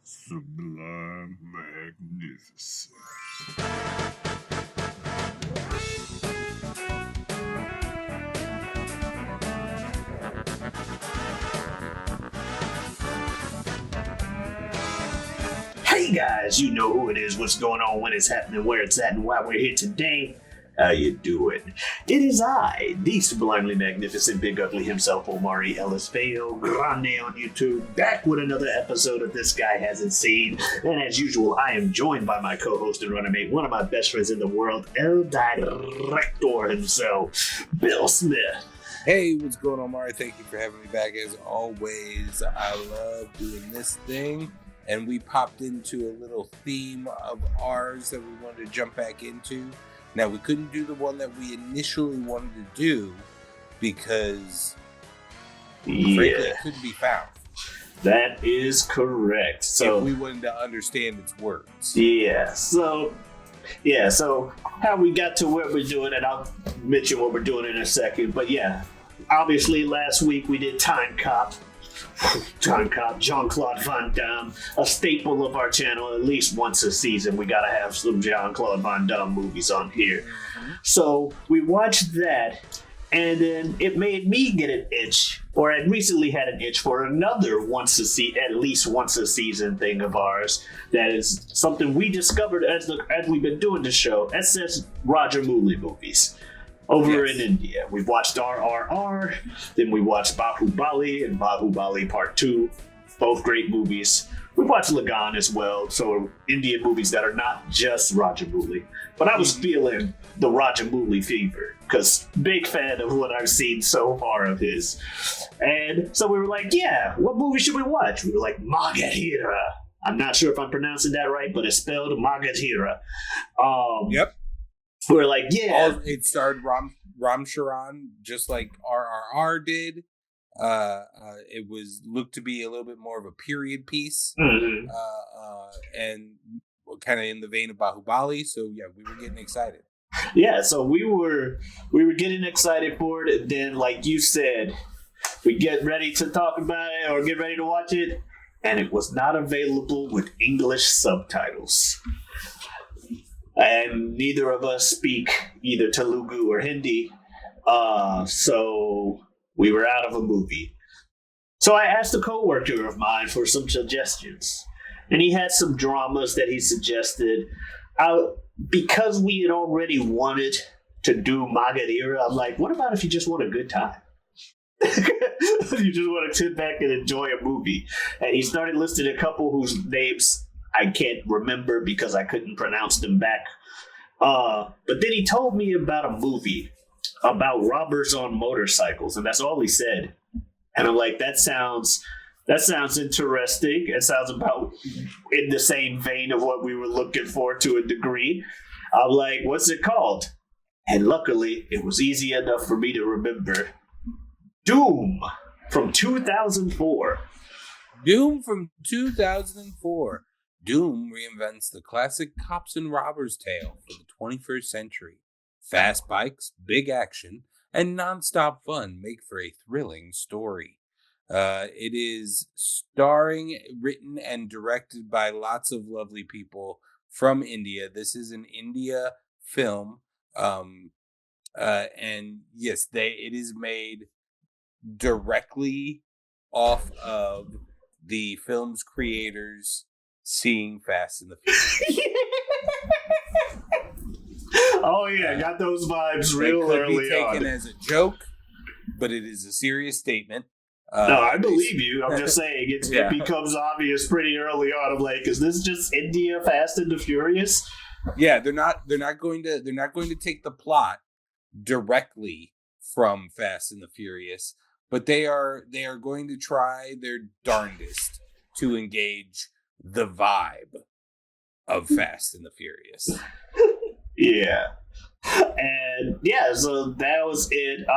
Sublime magnificence. Hey guys, you know who it is, what's going on, when it's happening, where it's at, and why we're here today. How you doing? It is I, the sublimely magnificent Big Ugly himself, Omari Ellis Veo Grande on YouTube, back with another episode of This Guy Hasn't Seen. And as usual, I am joined by my co-host and running-mate, one of my best friends in the world, El Director himself, Bill Smith. Hey, what's going on, Omari? Thank you for having me back as always. I love doing this thing. And we popped into a little theme of ours that we wanted to jump back into. Now, we couldn't do the one that we initially wanted to do because, frankly, it couldn't be found. That is correct. So if we wanted to understand its words. So how we got to what we're doing, and I'll mention what we're doing in a second. But yeah, obviously last week we did Time Cop. Jean-Claude Van Damme, a staple of our channel. At least once a season, we gotta have some Jean-Claude Van Damme movies on here. Mm-hmm. So we watched that, and then it made me get an itch, or I recently had an itch for another at least once a season thing of ours. That is something we discovered as we've been doing the show. SS Roger Mooley movies. Over in India. We've watched RRR, then we watched Bahubali and Bahubali Part 2, both great movies. We've watched Lagan as well, so Indian movies that are not just Roger Mooley. But I was feeling the Roger Mooley fever, because big fan of what I've seen so far of his. And so we were like, yeah, what movie should we watch? We were like, Magadhira. I'm not sure if I'm pronouncing that right, but it's spelled Magadhira. Yep. We're like, yeah. It starred Ram Charan, just like RRR did. It was looked to be a little bit more of a period piece, and kind of in the vein of Bahubali. So yeah, we were getting excited. Yeah, so we were getting excited for it, and then, like you said, we get ready to talk about it or get ready to watch it, and it was not available with English subtitles. And neither of us speak either Telugu or Hindi, so we were out of a movie. So I asked a coworker of mine for some suggestions, and he had some dramas that he suggested. Because we had already wanted to do Magadhira, I'm like, what about if you just want a good time? You just want to sit back and enjoy a movie. And he started listing a couple whose names I can't remember because I couldn't pronounce them back. But then he told me about a movie about robbers on motorcycles, and that's all he said. And I'm like, that sounds interesting. It sounds about in the same vein of what we were looking for to a degree. I'm like, what's it called? And luckily, it was easy enough for me to remember. DHOOM from 2004. DHOOM from 2004. DHOOM reinvents the classic cops and robbers tale for the 21st century. Fast bikes, big action, and non-stop fun make for a thrilling story. It is starring, written, and directed by lots of lovely people from India. This is an India film, and yes, it is made directly off of the film's creators seeing Fast and the Furious. Oh yeah, got those vibes real early on. It could be taken as a joke, but it is a serious statement. No, I believe you. I'm just saying it becomes obvious pretty early on. I'm like, is this just India Fast and the Furious? Yeah, they're not going to take the plot directly from Fast and the Furious, but they are going to try their darndest to engage the vibe of Fast and the Furious. Yeah. And yeah, so that was it.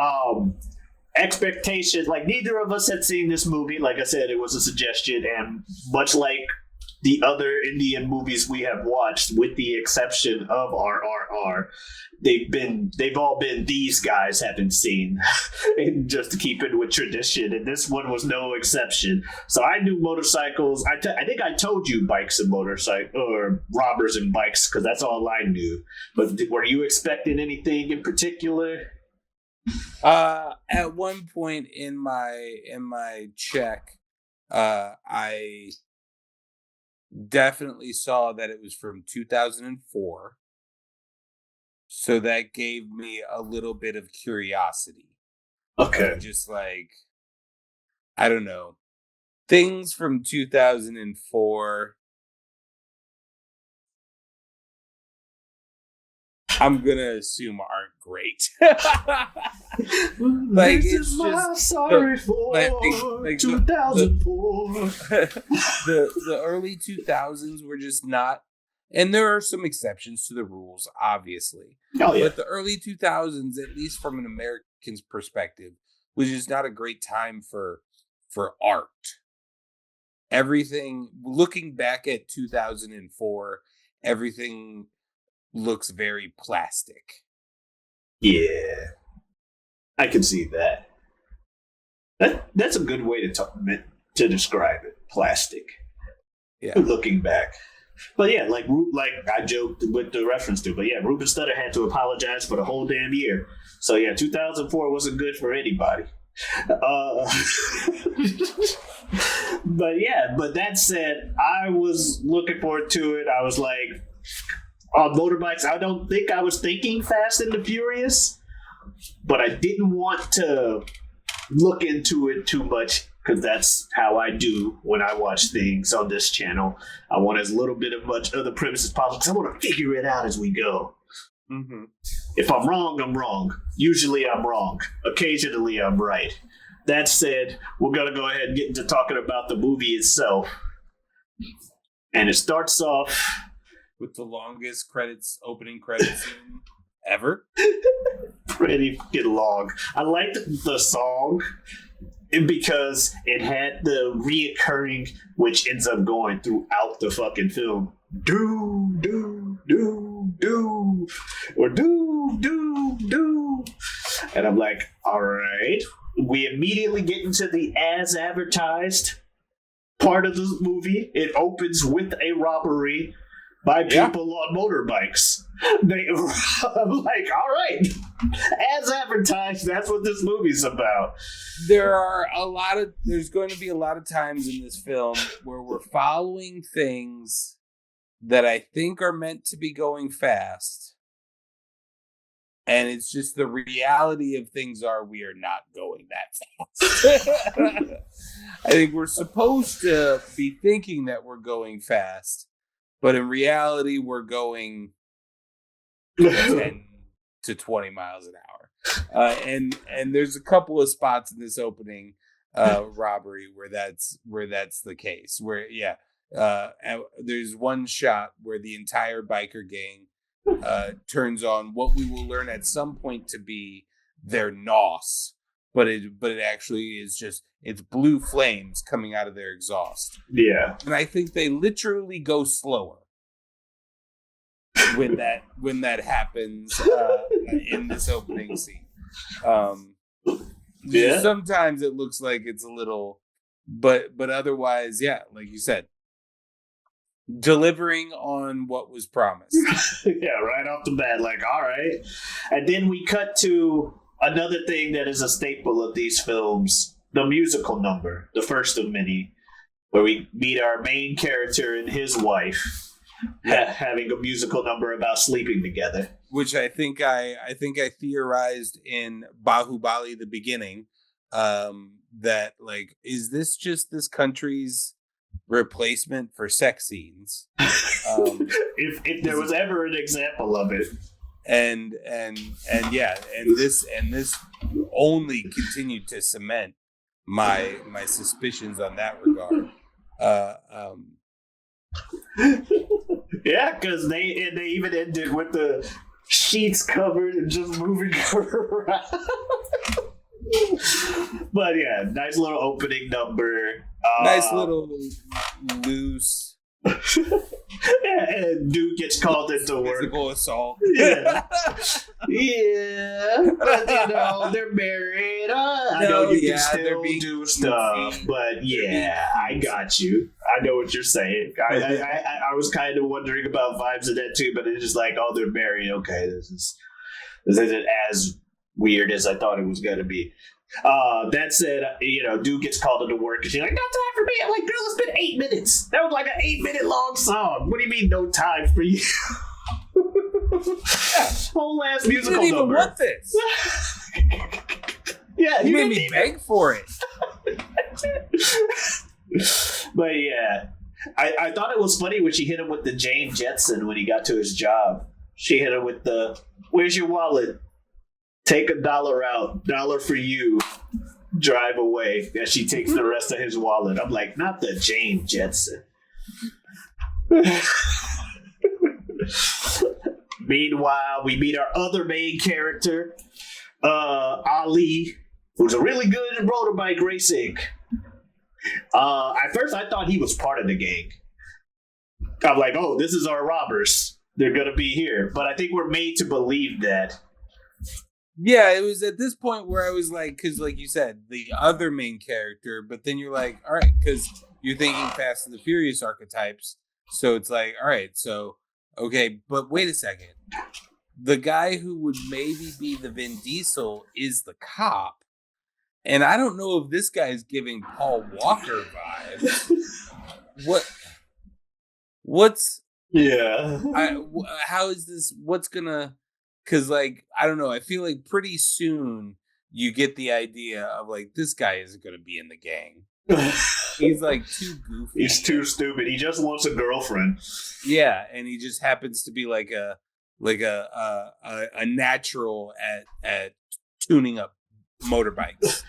Expectations, like neither of us had seen this movie. Like I said, it was a suggestion, and much like the other Indian movies we have watched, with the exception of RRR, they've all been these guys haven't seen, and just to keep it with tradition. And this one was no exception. So I knew motorcycles. I think I told you bikes and motorcycles, or robbers and bikes, because that's all I knew. But were you expecting anything in particular? At one point in my check, I definitely saw that it was from 2004. So that gave me a little bit of curiosity. Okay. Just like, I don't know, things from 2004. I'm gonna assume aren't great. Like, this it's is my just sorry for like 2004. The early 2000s were just not, and there are some exceptions to the rules, obviously. Oh yeah. But the early 2000s, at least from an American's perspective, was just not a great time for art. Everything, looking back at 2004, everything looks very plastic. Yeah, I can see that. That's a good way to describe it. Plastic. Yeah. Looking back, but yeah, like I joked with the reference to, but yeah, Ruben Studdard had to apologize for the whole damn year. So yeah, 2004 wasn't good for anybody. But that said, I was looking forward to it. I was like, on motorbikes, I don't think I was thinking Fast and the Furious, but I didn't want to look into it too much, because that's how I do when I watch things on this channel. I want as little bit of much of the premise as possible, because I want to figure it out as we go. Mm-hmm. If I'm wrong, I'm wrong. Usually I'm wrong. Occasionally I'm right. That said, we're going to go ahead and get into talking about the movie itself. And it starts off with the longest opening credits scene ever. Pretty fucking long. I liked the song because it had the reoccurring, which ends up going throughout the fucking film. Do, do, do, do. Or do, do, do. And I'm like, all right. We immediately get into the as advertised part of the movie. It opens with a robbery by people on motorbikes. I'm like, all right, as advertised, that's what this movie's about. There's going to be a lot of times in this film where we're following things that I think are meant to be going fast. And it's just the reality of things we are not going that fast. I think we're supposed to be thinking that we're going fast, but in reality, we're going 10 to 20 miles an hour. And there's a couple of spots in this opening robbery where that's the case. Where there's one shot where the entire biker gang turns on what we will learn at some point to be their NOS, but it actually is just, it's blue flames coming out of their exhaust. Yeah. And I think they literally go slower when that happens in this opening scene. Sometimes it looks like it's a little, but otherwise, yeah, like you said, delivering on what was promised. Yeah, right off the bat, like, all right. And then we cut to another thing that is a staple of these films, the musical number, the first of many, where we meet our main character and his wife having a musical number about sleeping together. Which I think I theorized in Bahubali the beginning, that, like, is this just this country's replacement for sex scenes? If there was ever an example of it. And this only continued to cement my suspicions on that regard. Yeah, because they even ended with the sheets covered and just moving around. But yeah, nice little opening number. Nice little loose And dude gets called into work. Physical assault. Yeah. Yeah. But, they're married. I know you can still do stuff, but yeah, I got you. I know what you're saying. I was kind of wondering about vibes of that too, but it's just like, oh, they're married. Okay, this isn't as weird as I thought it was going to be. That said, dude gets called into work and she's like, no time for me. I'm like, girl, it's been 8 minutes. That was like an 8-minute long song. What do you mean no time for you? Whole ass musical you didn't even number. want this. Yeah, you made me beg for it. But yeah, I thought it was funny when she hit him with the Jane Jetson when he got to his job. She hit him with the, where's your wallet? Take $1 out, $1 for you, drive away. And she takes the rest of his wallet. I'm like, not the Jane Jetson. Meanwhile, we meet our other main character, Ali, who's a really good motorbike racing. At first, I thought he was part of the gang. I'm like, oh, this is our robbers. They're going to be here. But I think we're made to believe that. Yeah, it was at this point where I was like, because like you said, the other main character, but then you're like, all right, because you're thinking Fast and the Furious archetypes. So it's like, all right, so, okay, but wait a second. The guy who would maybe be the Vin Diesel is the cop. And I don't know if this guy is giving Paul Walker vibes. What's... Yeah. How is this... What's gonna... Because, like, I don't know. I feel like pretty soon you get the idea of, like, this guy isn't going to be in the gang. He's, like, too goofy. He's too stupid. He just wants a girlfriend. Yeah, and he just happens to be, like a natural at tuning up motorbikes.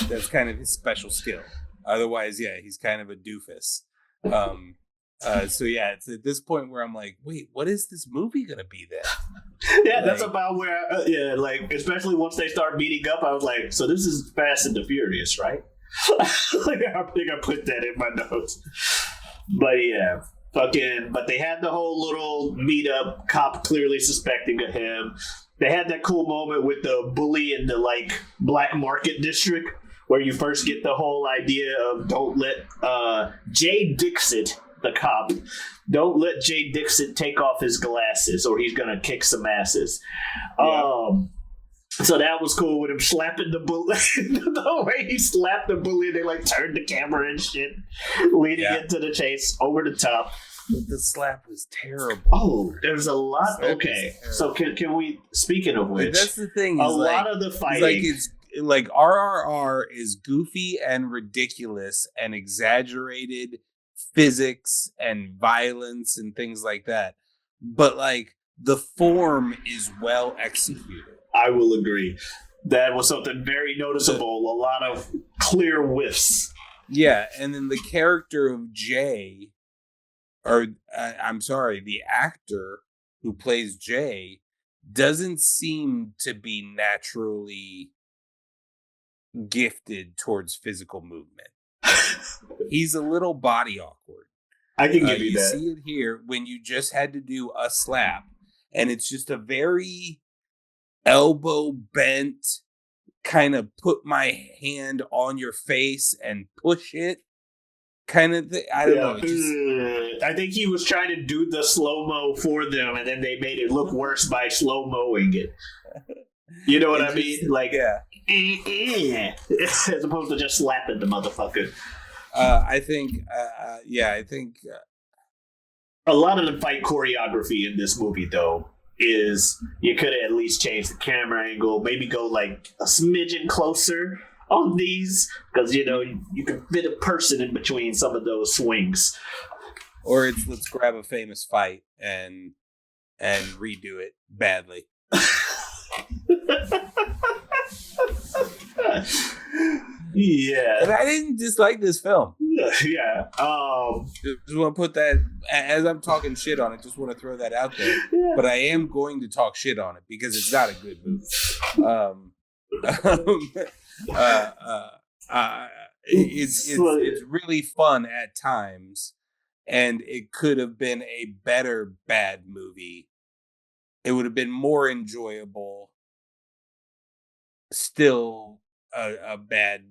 That's kind of his special skill. Otherwise, yeah, he's kind of a doofus. So yeah, it's at this point where I'm like, wait, what is this movie gonna be then? Yeah, like, that's about where, especially once they start meeting up, I was like, so this is Fast and the Furious, right? I think I put that in my notes. But yeah, but they had the whole little meetup, cop clearly suspecting of him. They had that cool moment with the bully in the, like, black market district, where you first get the whole idea of don't let Jay Dixit, the cop, don't let Jay Dixit take off his glasses or he's gonna kick some asses. Yeah. So that was cool with him slapping the bully. The way he slapped the bully, they like turned the camera and shit, leading into the chase over the top. The slap was terrible. Oh, there's a lot. Okay, so can we? Speaking of which, that's the thing. A lot of the fighting, it's like RRR is goofy and ridiculous and exaggerated physics and violence and things like that, but like the form is well executed. I will agree. That was something very noticeable. A lot of clear whiffs. Yeah, and then the character of Jay, or the actor who plays Jay, doesn't seem to be naturally gifted towards physical movement. He's a little body awkward. I can give you that. You see it here when you just had to do a slap, and it's just a very elbow bent kind of put my hand on your face and push it kind of thing. I don't know. I think he was trying to do the slow-mo for them, and then they made it look worse by slow-moing it. You know what I mean? Like, as opposed to just slapping the motherfucker. I think a lot of the fight choreography in this movie, though, is you could have at least changed the camera angle, maybe go like a smidgen closer on these, because you can fit a person in between some of those swings. Or it's let's grab a famous fight and redo it badly. Yeah, and I didn't dislike this film. Yeah, just want to put that as I'm talking shit on it. Just want to throw that out there. Yeah. But I am going to talk shit on it because it's not a good movie. It's really fun at times, and it could have been a better bad movie. It would have been more enjoyable. Still a bad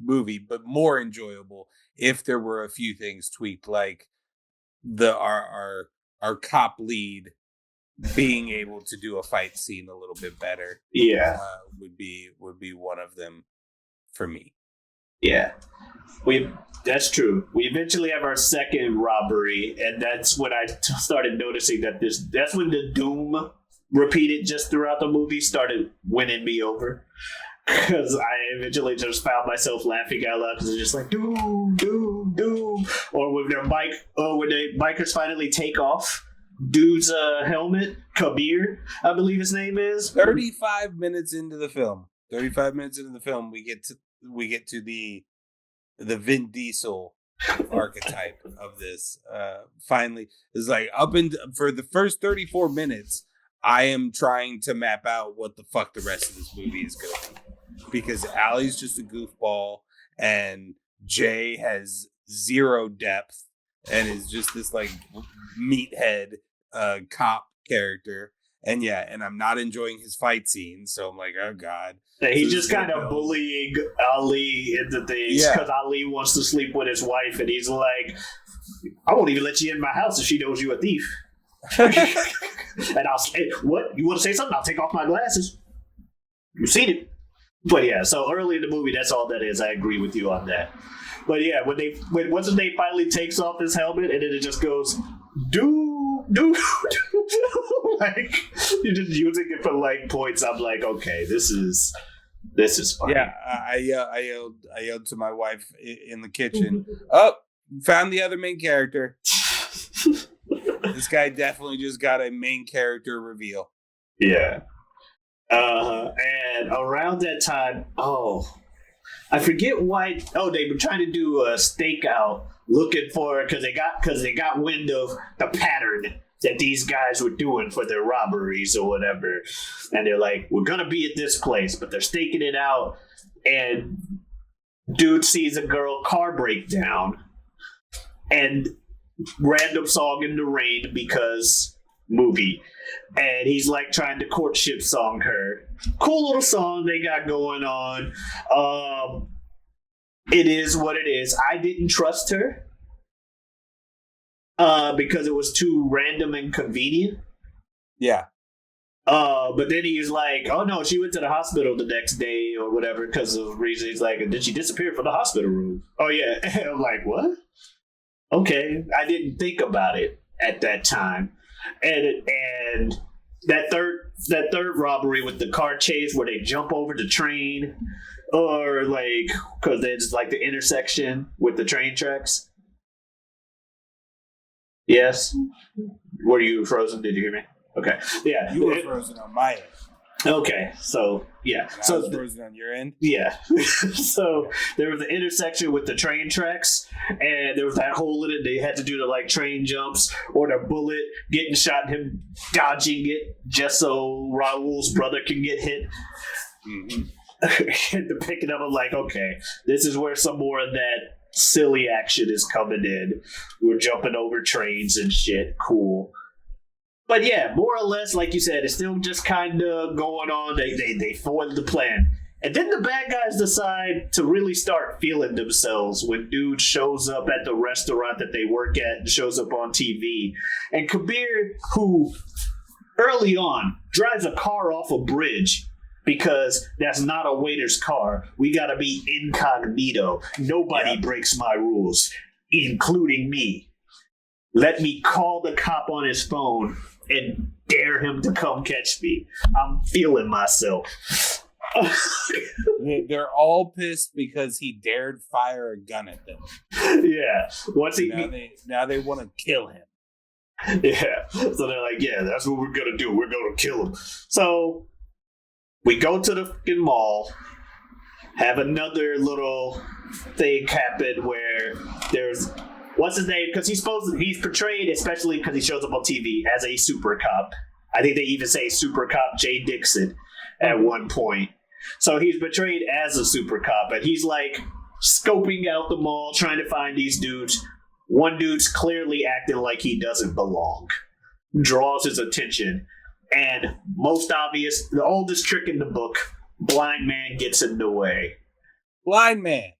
movie, but more enjoyable if there were a few things tweaked, like our cop lead being able to do a fight scene a little bit better. Yeah, would be one of them for me. Yeah, that's true. We eventually have our second robbery, and that's when I started noticing that that's when the doom repeated just throughout the movie started winning me over. Because I eventually just found myself laughing out loud because it's just like doom, doom, doom. Or when when the bikers finally take off dude's helmet, Kabir, I believe his name is. 35 minutes into the film, we get to the Vin Diesel archetype of this. Finally, it's like for the first 34 minutes, I am trying to map out what the fuck the rest of this movie is going to be. Because Allie's just a goofball and Jay has zero depth and is just this like meathead cop character. And I'm not enjoying his fight scenes. So I'm like, oh God. He's just kind of bullying Ali into things because Ali wants to sleep with his wife. And he's like, I won't even let you in my house if she knows you're a thief. And I'll say, what? You want to say something? I'll take off my glasses. You've seen it. But yeah, so early in the movie, that's all that is. I agree with you on that. But yeah, when what's his name finally takes off his helmet and then it just goes do like you're just using it for like points. I'm like, okay, this is funny. Yeah, I yelled to my wife in the kitchen. Oh, found the other main character. This guy definitely just got a main character reveal. Yeah. And around that time, I forget why. Oh, they were trying to do a stakeout, looking for because they got wind of the pattern that these guys were doing for their robberies or whatever, and they're like, "We're gonna be at this place," but they're staking it out, and dude sees a girl car break down, and random song in the rain because movie. And he's like trying to courtship song her. Cool little song they got going on. It is what it is. I didn't trust her because it was too random and convenient. Yeah. But then he's like, oh no, she went to the hospital the next day or whatever because of reasons. He's like, did she disappear from the hospital room? Oh yeah. And I'm like, what? Okay. I didn't think about it at that time. And that third robbery with the car chase where they jump over the train, or like because it's like the intersection with the train tracks. Yes, were you frozen? Did you hear me? Okay, yeah, you were frozen on my end. Okay, so yeah, and I was frozen on your end. Yeah, so there was the intersection with the train tracks, and there was that hole in it. They had to do the like train jumps or the bullet getting shot, and him dodging it just so Raul's brother can get hit. Mm-hmm. And picking up, I'm like, okay, this is where some more of that silly action is coming in. We're jumping over trains and shit. Cool. But yeah, more or less, like you said, it's still just kind of going on. They foiled the plan. And then the bad guys decide to really start feeling themselves when dude shows up at the restaurant that they work at and shows up on TV. And Kabir, who early on drives a car off a bridge because that's not a waiter's car. We got to be incognito. Nobody breaks my rules, including me. Let me call the cop on his phone and dare him to come catch me. I'm feeling myself. They're all pissed because he dared fire a gun at them. Yeah. Now they want to kill him. Yeah. So they're like, yeah, that's what we're going to do. We're going to kill him. So we go to the fucking mall, have another little thing happen where there's... What's his name? Because he's portrayed, especially because he shows up on TV, as a super cop. I think they even say super cop Jay Dixon at one point. So he's portrayed as a super cop, and he's like scoping out the mall, trying to find these dudes. One dude's clearly acting like he doesn't belong, draws his attention, and most obvious, the oldest trick in the book, blind man gets in the way. Blind man.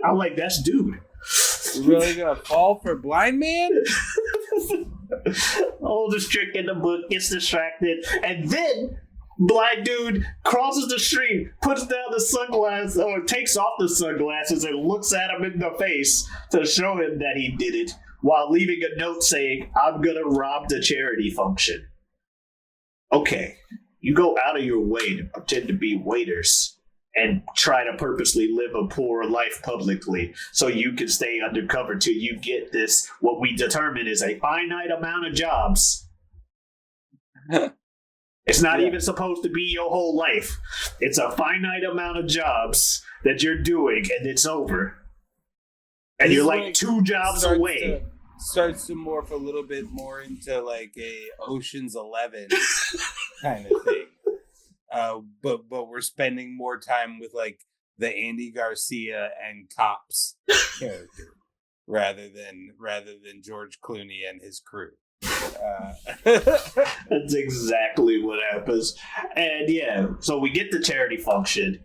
I'm like, that's dude. You really gonna fall for blind man? Oldest trick in the book, gets distracted, and then blind dude crosses the street, puts down the sunglasses, or takes off the sunglasses and looks at him in the face to show him that he did it, while leaving a note saying, "I'm gonna rob the charity function." Okay, you go out of your way to pretend to be waiters and try to purposely live a poor life publicly so you can stay undercover till you get this, what we determine is a finite amount of jobs. It's not even supposed to be your whole life. It's a finite amount of jobs that you're doing, and it's over. And you're like 2 jobs away. Starts to morph a little bit more into like a Ocean's 11 kind of thing. But we're spending more time with like the Andy Garcia and Cops character rather than George Clooney and his crew. That's exactly what happens. And yeah, so we get the charity function.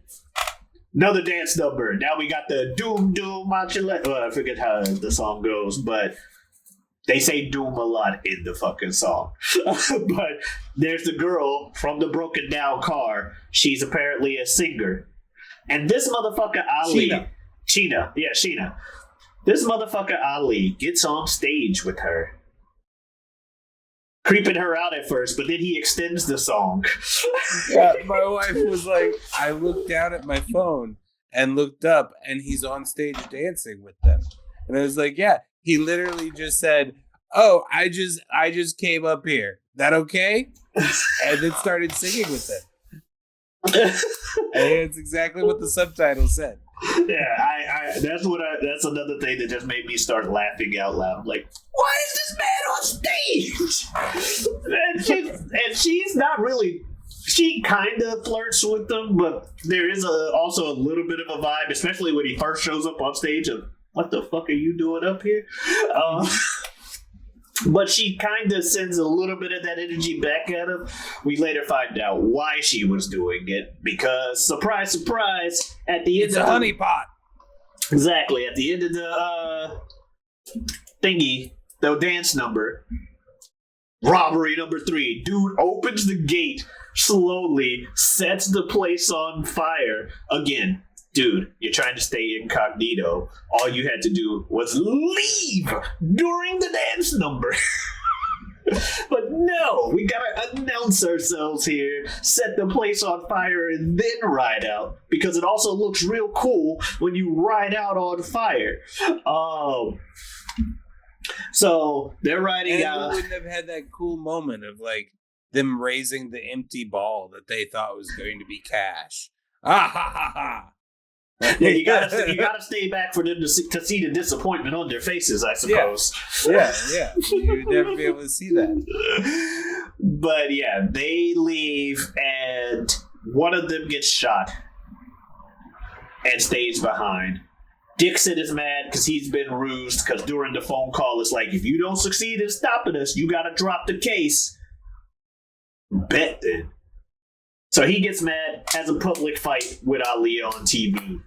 Another dance number. Now we got the doom modulate. Well, I forget how the song goes, but they say doom a lot in the fucking song. But there's the girl from the broken down car. She's apparently a singer. And this motherfucker Ali, Sheena. This motherfucker Ali gets on stage with her, creeping her out at first, but then he extends the song. Yeah, my wife was like, I looked down at my phone and looked up, and he's on stage dancing with them. And I was like, yeah, he literally just said, "Oh, I just came up here. That okay?" And then started singing with them. And it's exactly what the subtitle said. Yeah, that's another thing that just made me start laughing out loud. I'm like, why is this man on stage? and she's not really. She kind of flirts with them, but there is also a little bit of a vibe, especially when he first shows up on stage of, what the fuck are you doing up here? But she kind of sends a little bit of that energy back at him. We later find out why she was doing it, because surprise, surprise, at the end of the honeypot. Exactly, at the end of the thingy, the dance number, robbery number 3, dude opens the gate slowly, sets the place on fire again. Dude, you're trying to stay incognito. All you had to do was leave during the dance number. But no, we gotta announce ourselves here, set the place on fire, and then ride out. Because it also looks real cool when you ride out on fire. So they're riding out. And wouldn't have had that cool moment of like them raising the empty ball that they thought was going to be cash. Ah ha ha ha. Yeah, you gotta stay back for them to see the disappointment on their faces, I suppose. Yeah. You'd never be able to see that. But yeah, they leave, and one of them gets shot and stays behind. Dixon is mad because he's been rused, because during the phone call, it's like, if you don't succeed in stopping us, you gotta drop the case. Bet then. So he gets mad, has a public fight with Ali on TV,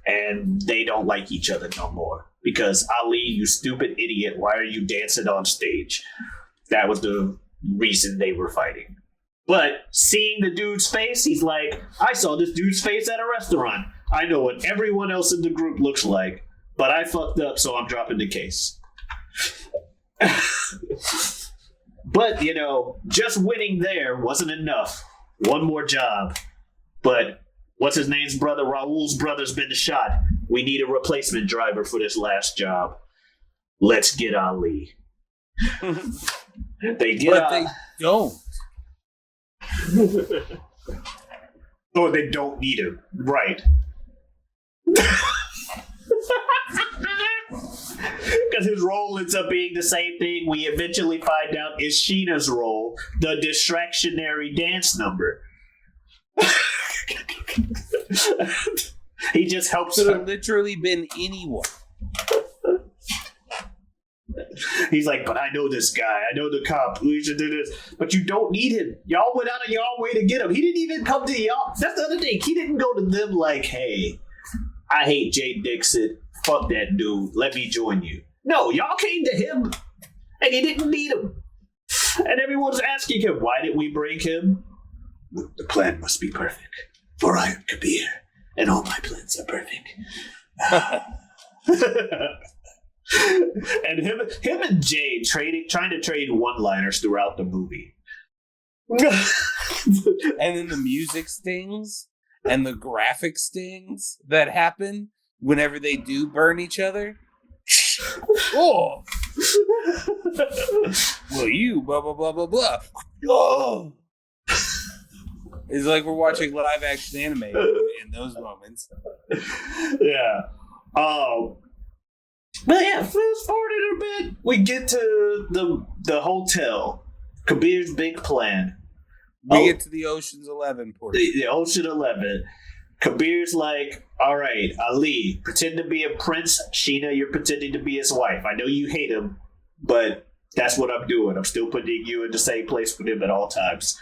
and they don't like each other no more. Because Ali, you stupid idiot, why are you dancing on stage? That was the reason they were fighting. But seeing the dude's face, he's like, I saw this dude's face at a restaurant. I know what everyone else in the group looks like, but I fucked up, so I'm dropping the case. But, just winning there wasn't enough. One more job. But what's his name's brother? Raul's brother's been shot. We need a replacement driver for this last job. Let's get Ali. They get But they don't. Or they don't need him. Right. Because his role ends up being the same thing we eventually find out is Sheena's role, the distractionary dance number. He just helps Could her. have literally been anyone. He's like, but I know this guy. I know the cop. We should do this. But you don't need him. Y'all went out of y'all way to get him. He didn't even come to y'all. That's the other thing. He didn't go to them like, hey, I hate Jay Dixon. Fuck that dude. Let me join you. No, y'all came to him, and he didn't need him. And everyone's asking him, why did we bring him? The plan must be perfect. For I am Kabir, and all my plans are perfect. And him and Jay trying to trade one-liners throughout the movie. And then the music stings and the graphic stings that happen whenever they do burn each other. Oh, well, you blah blah blah blah blah. Oh, it's like we're watching live action anime in those moments. Yeah. But yeah, fast forward a bit. We get to the hotel. Kabir's big plan. We get to the Ocean's 11 portion. The Ocean 11. Kabir's like, all right, Ali, pretend to be a prince. Sheena, you're pretending to be his wife. I know you hate him, but that's what I'm doing. I'm still putting you in the same place with him at all times.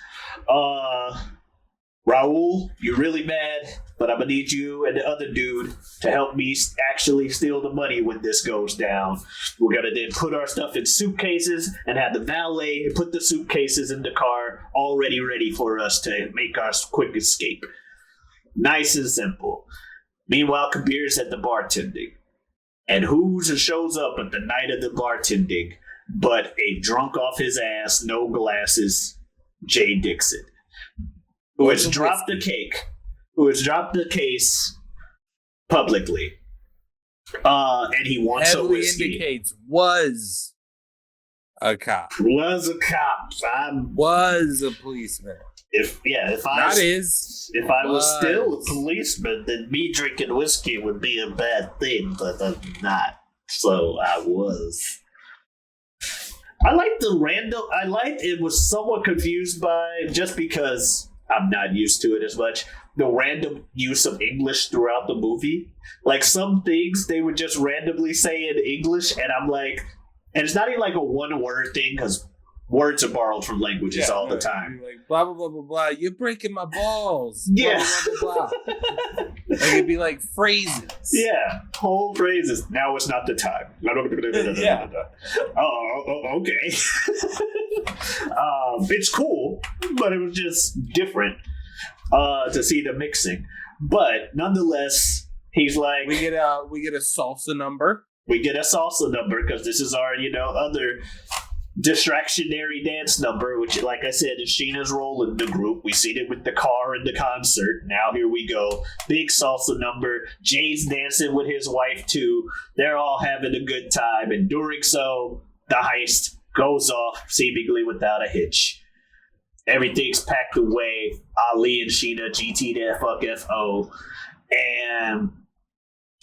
Raul, you're really mad, but I'm going to need you and the other dude to help me actually steal the money when this goes down. We're going to then put our stuff in suitcases and have the valet put the suitcases in the car already ready for us to make our quick escape. Nice and simple. Meanwhile, Kabir's at the bartending. And who shows up at the night of the bartending but a drunk off his ass, no glasses, Jay Dixon, who has dropped the case publicly. And he wants a whiskey. Indicates was a cop. Was a cop. Was a policeman. If I was still a policeman, then me drinking whiskey would be a bad thing, but I'm not. So I was. I liked it was somewhat confused by, just because I'm not used to it as much, the random use of English throughout the movie. Like, some things they would just randomly say in English, and I'm like, and it's not even like a one-word thing, because words are borrowed from languages all the time. Like, blah, blah, blah, blah, blah. You're breaking my balls. Yeah. Blah, blah, blah, blah. Like, it'd be like phrases. Yeah. Whole phrases. Now it's not the time. Yeah. Oh, okay. It's cool, but it was just different to see the mixing. But nonetheless, he's like, we get a salsa number. We get a salsa number because this is our, other distractionary dance number, which, like I said, is Sheena's role in the group. We seen it with the car and the concert. Now here we go. Big salsa number. Jay's dancing with his wife too. They're all having a good time, and during so, the heist goes off seemingly without a hitch. Everything's packed away. Ali and Sheena GT the FO. And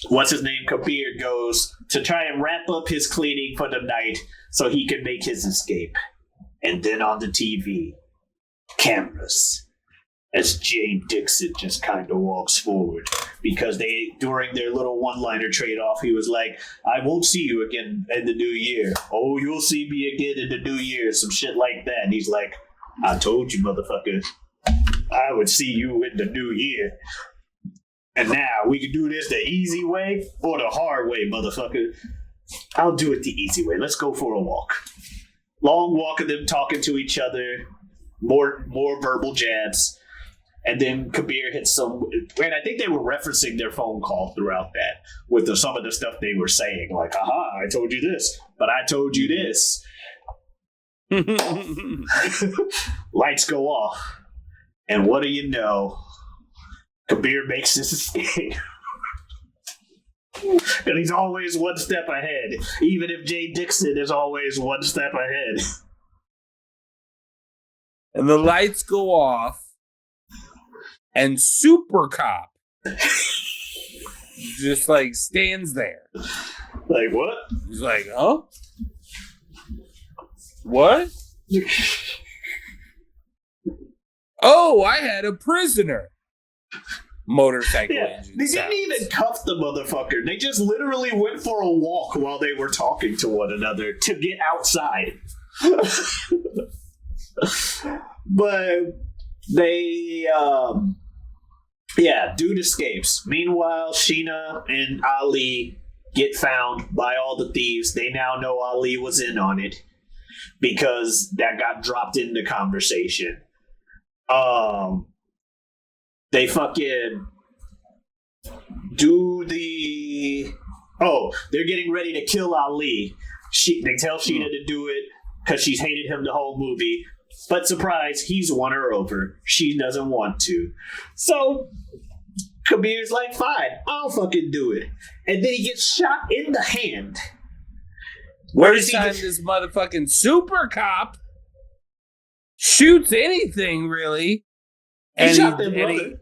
what's his name? Kabir goes to try and wrap up his cleaning for the night so he can make his escape. And then on the TV, cameras, as Jay Dixon just kind of walks forward, because during their little one-liner trade-off, he was like, I won't see you again in the new year. Oh, you'll see me again in the new year. Some shit like that. And he's like, I told you, motherfucker, I would see you in the new year. And now we can do this the easy way or the hard way, motherfucker. I'll do it the easy way. Let's go for a walk. Long walk of them talking to each other. More verbal jabs. And then Kabir hits some... And I think they were referencing their phone call throughout that with some of the stuff they were saying. Like, aha, I told you this, but I told you this. Lights go off. And what do you know? Kabir makes his escape. And he's always one step ahead. Even if Jay Dixon is always one step ahead. And the lights go off. And Super Cop just like stands there. Like, what? He's like, huh? What? Oh, I had a prisoner. motorcycle Yeah, engine they sounds. didn't even cuff the motherfucker. They just literally went for a walk while they were talking to one another to get outside. But they, dude escapes. Meanwhile, Sheena and Ali get found by all the thieves. They now know Ali was in on it because that got dropped in the conversation. They fucking do the... Oh, they're getting ready to kill Ali. They tell Sheena to do it because she's hated him the whole movie. But surprise, he's won her over. She doesn't want to. So Kabir's like, fine, I'll fucking do it. And then he gets shot in the hand. First time this motherfucking super cop shoots anything, really. He shot their brother.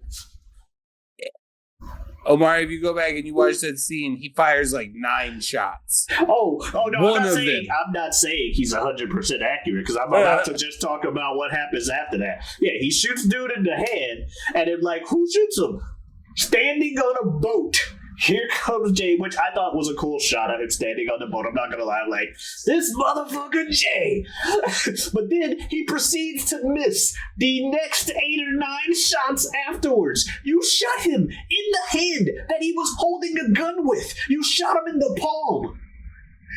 Omar, if you go back and you watch that scene, he fires like 9 shots. Oh no! One I'm not saying he's 100% accurate because I'm about to just talk about what happens after that. Yeah, he shoots dude in the head, and then like, who shoots him? Standing on a boat. Here comes Jay, which I thought was a cool shot of him standing on the boat. I'm not gonna lie, I'm like, this motherfucker Jay. But then he proceeds to miss the next 8 or 9 shots afterwards. You shot him in the hand that he was holding a gun with. You shot him in the palm.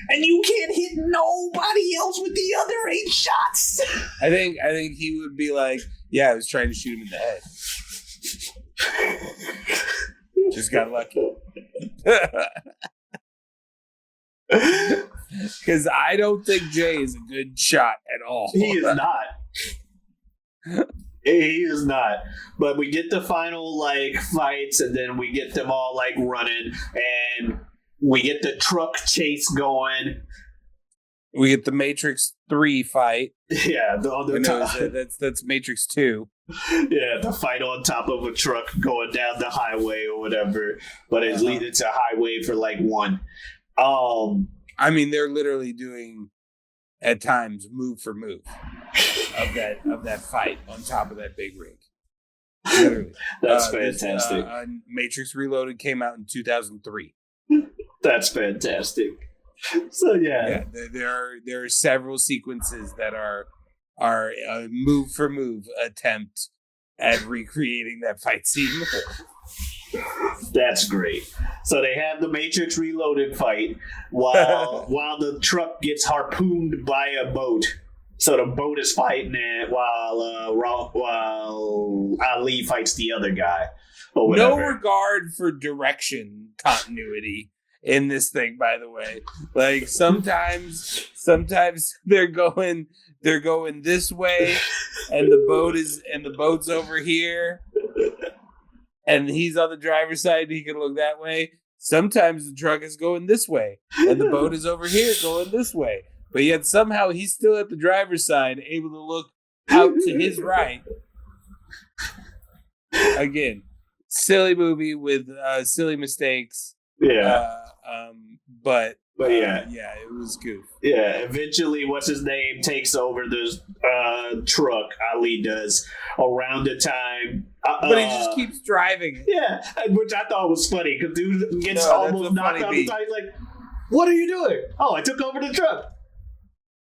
And you can't hit nobody else with the other 8 shots. I think he would be like, yeah, I was trying to shoot him in the head. Just got lucky. Because I don't think Jay is a good shot at all. He is not. He is not. But we get the final like fights, and then we get them all like running, and we get the truck chase going. We get the Matrix 3 fight. Yeah, that's Matrix 2. Yeah, the fight on top of a truck going down the highway or whatever, but it's leading to highway for like 1. I mean, they're literally doing at times move for move of that fight on top of that big rig. Literally, that's fantastic. Matrix Reloaded came out in 2003. That's fantastic. So yeah, there are several sequences that are a move for move attempt at recreating that fight scene. That's great. So they have the Matrix Reloaded fight while the truck gets harpooned by a boat. So the boat is fighting it while Ali fights the other guy. Or whatever. No regard for direction continuity in this thing, by the way. Like sometimes they're going this way, and the boat's over here, and he's on the driver's side. He can look that way. Sometimes the truck is going this way, and the boat is over here going this way. But yet somehow he's still at the driver's side, able to look out to his right. Again, silly movie with silly mistakes. Yeah. But yeah, it was goof. Yeah, eventually, what's his name takes over the truck. Ali does around the time, but he just keeps driving. Yeah, which I thought was funny because dude gets almost knocked out the time. He's like, "What are you doing?" "Oh, I took over the truck."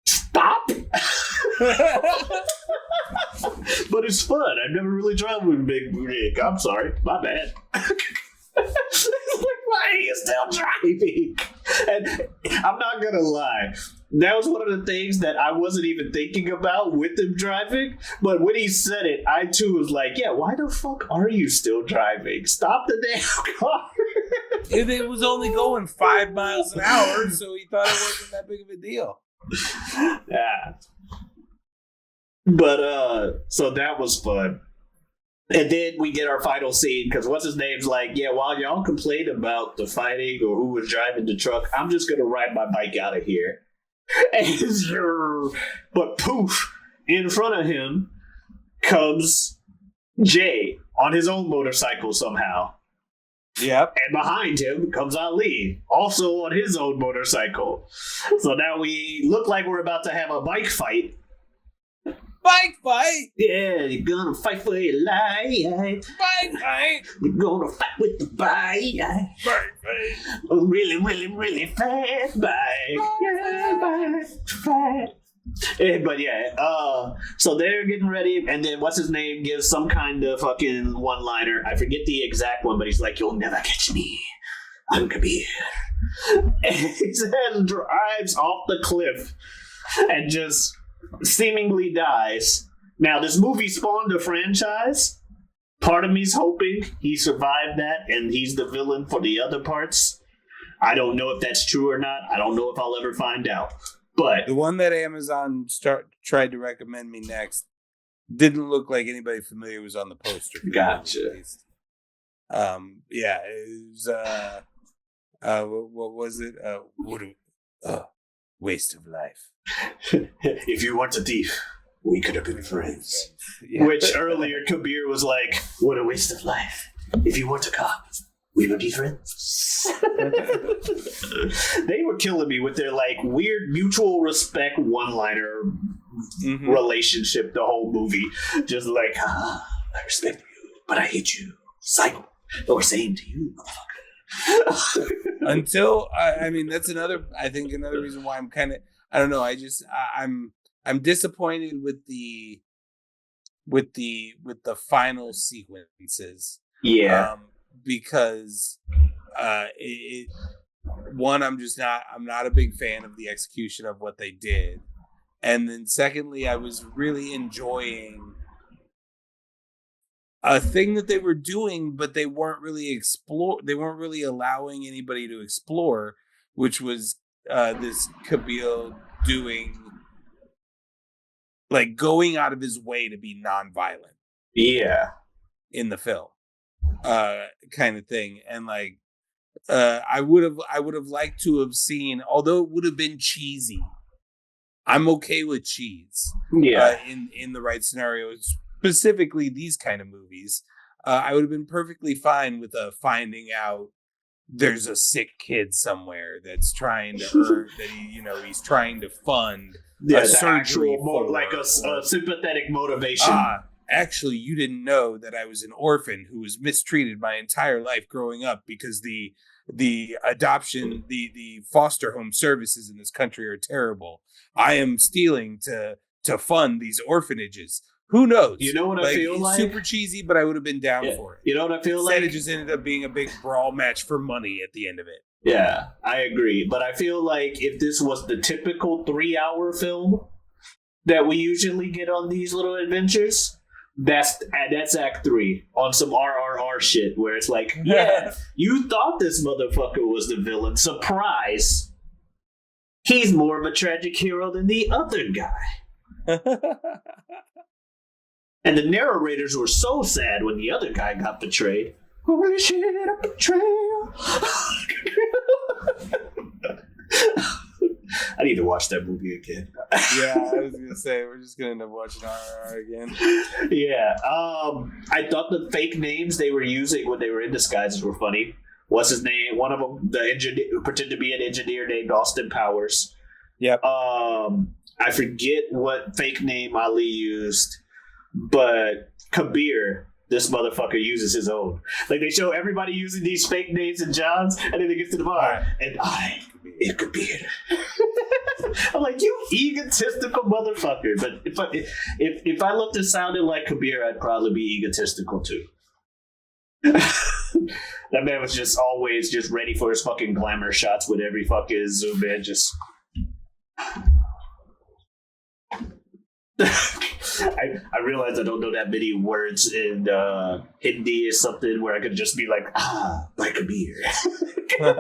Stop. But it's fun. I've never really driven with a big rig. I'm sorry, my bad. Why are you still driving? And I'm not gonna lie, that was one of the things that I wasn't even thinking about with him driving. But when he said it, I too was like, yeah, why the fuck are you still driving? Stop the damn car. It was only going 5 miles an hour, so he thought it wasn't that big of a deal. Yeah. But so that was fun. And then we get our final scene because what's his name's like, yeah, while y'all complain about the fighting or who was driving the truck, I'm just gonna ride my bike out of here. But poof, in front of him comes Jay on his own motorcycle somehow. Yep. And behind him comes Ali, also on his own motorcycle. So now we look like we're about to have a bike fight. Bike fight! Yeah, you're gonna fight for your life. Bike fight! You're gonna fight with the bike. Bike fight! A really, really, really fast bike. Yeah, bike fight. But yeah, so they're getting ready, and then what's his name gives some kind of fucking one-liner. I forget the exact one, but he's like, "You'll never catch me. I'm Kabir." And he then drives off the cliff and just seemingly dies. Now, this movie spawned a franchise. Part of me's hoping he survived that and he's the villain for the other parts. I don't know if that's true or not. I don't know if I'll ever find out. But the one that Amazon tried to recommend me next didn't look like anybody familiar was on the poster. Gotcha. Yeah, it was. What was it? Waste of life. If you weren't a thief, we could have been friends. Yeah. Which earlier Kabir was like, "What a waste of life. If you weren't a cop, we would be friends." They were killing me with their like weird mutual respect one-liner relationship the whole movie. Just like, I respect you, but I hate you. Cycle. Or same to you, motherfucker. Until I mean, that's another reason why I'm kind of, I don't know. I'm disappointed with the final sequences. Yeah. Because I'm not a big fan of the execution of what they did, and then secondly, I was really enjoying a thing that they were doing, but they weren't really allowing anybody to explore, which was this Kabir doing, like, going out of his way to be nonviolent. Yeah. In the film. Kind of thing. And like I would have liked to have seen, although it would have been cheesy. I'm okay with cheese. Yeah. In the right scenarios, specifically these kind of movies. I would have been perfectly fine with finding out there's a sick kid somewhere that's trying to earn that he's trying to fund a surgery more like a sympathetic motivation. Actually, you didn't know that I was an orphan who was mistreated my entire life growing up because the adoption, the foster home services in this country are terrible. I am stealing to fund these orphanages. Who knows? You know what I feel like? Super cheesy, but I would have been down for it. You know what I feel like? It just ended up being a big brawl match for money at the end of it. Yeah, I agree. But I feel like if this was the typical 3-hour film that we usually get on these little adventures, that's Act 3 on some RRR shit where it's like, yeah, you thought this motherfucker was the villain. Surprise! He's more of a tragic hero than the other guy. And the narrators were so sad when the other guy got betrayed. Holy shit, a betrayal! I need to watch that movie again. Yeah, I was gonna say we're just gonna end up watching RRR again. Yeah, I thought the fake names they were using when they were in disguises were funny. What's his name? One of them, the engineer, who pretended to be an engineer named Austin Powers. Yep. I forget what fake name Ali used, but Kabir, this motherfucker uses his own. Like, they show everybody using these fake names and Johns, and then they get to the bar, and it could be it. I'm like, you egotistical motherfucker. But if I looked and sounded like Kabir, I'd probably be egotistical too. That man was just always just ready for his fucking glamour shots with every fucking zoom in. Just I realize I don't know that many words in Hindi or something where I could just be like, like a beer. Doom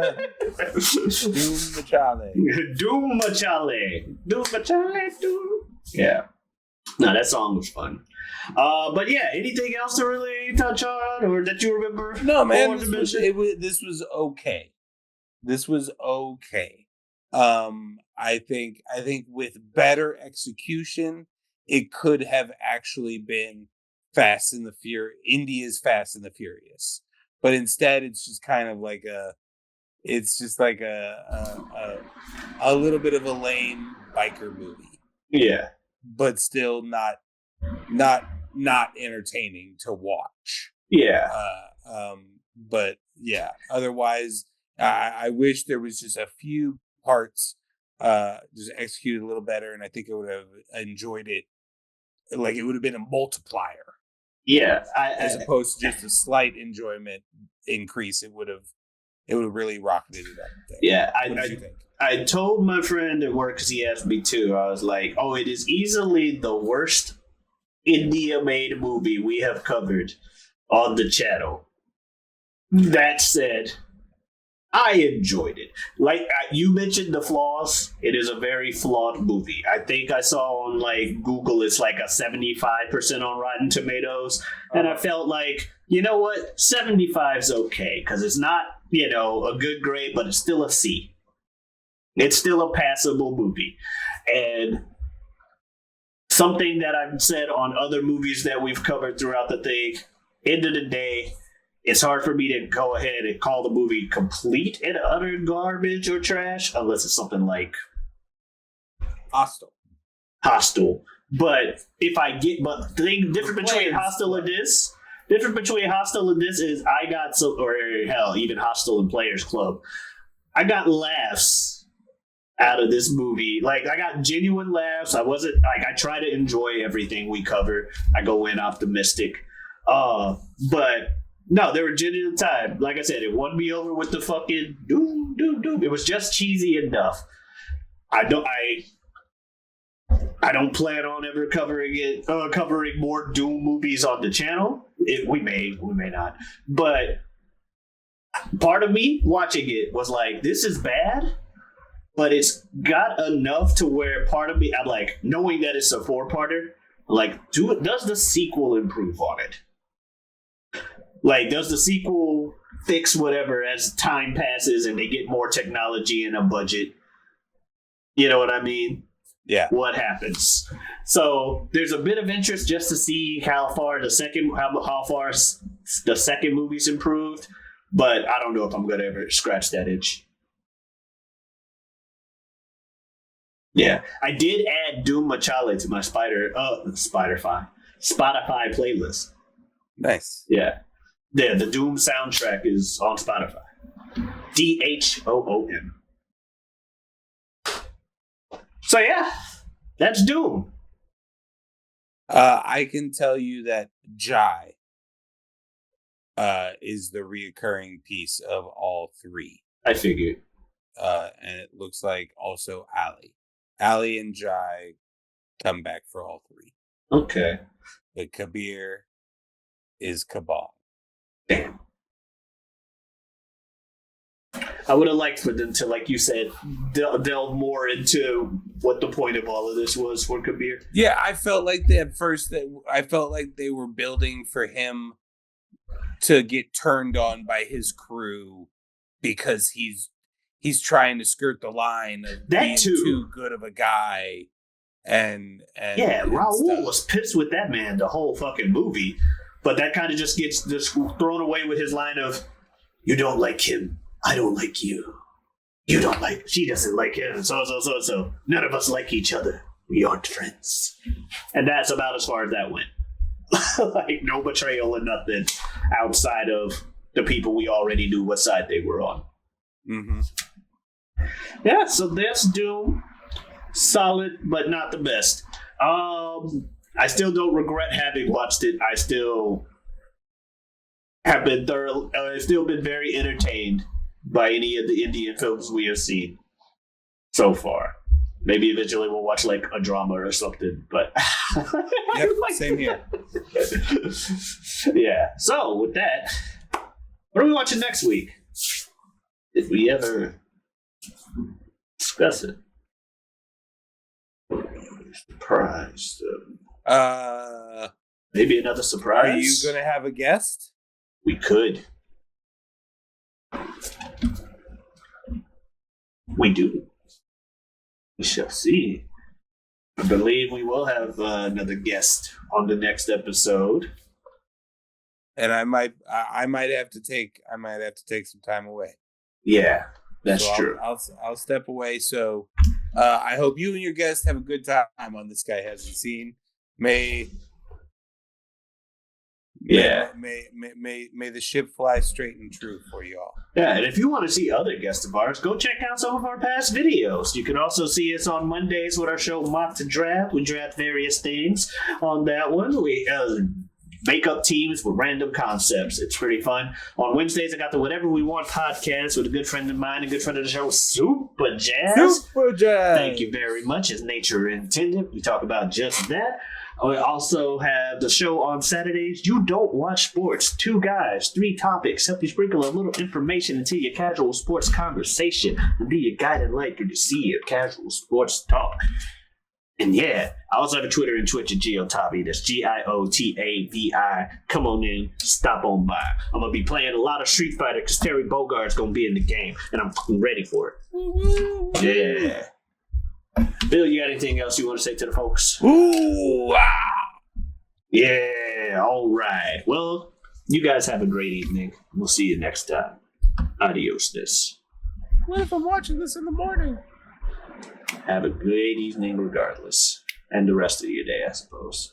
Machale. Doom Machale. Doom Machale. Doom. Yeah. No, that song was fun. But yeah, anything else to really touch on or that you remember? No, man, this was okay. This was okay. I think with better execution, it could have actually been India's Fast and the Furious. But instead, it's just kind of like a little bit of a lame biker movie. Yeah. But still not not entertaining to watch. Yeah. But yeah, otherwise, I wish there was just a few parts just executed a little better, and I think I would have enjoyed it. Like it would have been a multiplier. Yeah, as opposed to just a slight enjoyment increase. It would have really rocketed it up there. Yeah, what did you think? I told my friend at work, because he asked me too, I was like, oh, it is easily the worst India-made movie we have covered on the channel. That said, I enjoyed it. Like you mentioned the flaws, it is a very flawed movie. I think I saw on like Google it's like a 75% on Rotten Tomatoes, and I felt like, you know what, 75 is okay because it's not, a good grade, but it's still a C. It's still a passable movie, and something that I've said on other movies that we've covered throughout the thing. End of the day, it's hard for me to go ahead and call the movie complete and utter garbage or trash, unless it's something like Hostel. But if I get, but the thing different between Hostel and this is I got some, or hell, even Hostel and Players Club, I got laughs out of this movie. Like I got genuine laughs. I wasn't like, I try to enjoy everything we cover. I go in optimistic, but. No, there were genuine times. Like I said, it won me over with the fucking doom. It was just cheesy enough. I don't plan on ever covering more Doom movies on the channel. We may not. But part of me watching it was like, this is bad, but it's got enough to where part of me, I'm like, knowing that it's a 4-parter, like, does the sequel improve on it? Like, does the sequel fix whatever as time passes and they get more technology and a budget? You know what I mean? Yeah. What happens? So there's a bit of interest just to see how far the second movie's improved, but I don't know if I'm gonna ever scratch that itch. Yeah, I did add Doom Machale to my Spotify playlist. Nice. Yeah. Yeah, the Doom soundtrack is on Spotify. DHOOM. So yeah, that's Doom. I can tell you that Jai is the reoccurring piece of all three. I figured. And it looks like also Ali. Ali and Jai come back for all three. Okay. But Kabir is Cabal. Damn. I would have liked for them to, like you said, delve more into what the point of all of this was for Kabir. Yeah, I felt like they were building for him to get turned on by his crew because he's trying to skirt the line of being too good of a guy. And Raul was pissed with that man the whole fucking movie. But that kind of just gets thrown away with his line of, you don't like him, I don't like you. She doesn't like him, so. None of us like each other. We aren't friends. And that's about as far as that went. Like, no betrayal and nothing outside of the people we already knew what side they were on. Mm-hmm. Yeah, so that's Doom. Solid, but not the best. I still don't regret having watched it. I still have been I've still been very entertained by any of the Indian films we have seen so far. Maybe eventually we'll watch like a drama or something, but yep, same here. Yeah. So with that, what are we watching next week? Did we ever discuss it? Surprise. Maybe another surprise. Are you going to have a guest? We could. We do. We shall see. I believe we will have another guest on the next episode. And I might have to take some time away. Yeah, that's true. I'll step away. So I hope you and your guest have a good time on This Guy Hasn't Seen. May Yeah. May the ship fly straight and true for you all. Yeah, and if you want to see other guests of ours, go check out some of our past videos. You can also see us on Mondays with our show Mock to Draft. We draft various things on that one. We make up teams with random concepts. It's pretty fun. On Wednesdays, I got the Whatever We Want podcast with a good friend of mine, a good friend of the show, Super Jazz. Super Jazz. Thank you very much. As nature intended, we talk about just that. We also have the show on Saturdays, You Don't Watch Sports. 2 guys, 3 topics. Help you sprinkle a little information into your casual sports conversation and be your guiding light through the sea of casual sports talk. And yeah, I also have a Twitter and Twitch at GioTavi. That's GIOTAVI. Come on in, stop on by. I'm going to be playing a lot of Street Fighter because Terry Bogart's going to be in the game, and I'm fucking ready for it. Yeah. Bill, you got anything else you want to say to the folks? Ooh, Yeah, all right. Well, you guys have a great evening. We'll see you next time. Adios. What if I'm watching this in the morning? Have a great evening regardless. And the rest of your day, I suppose.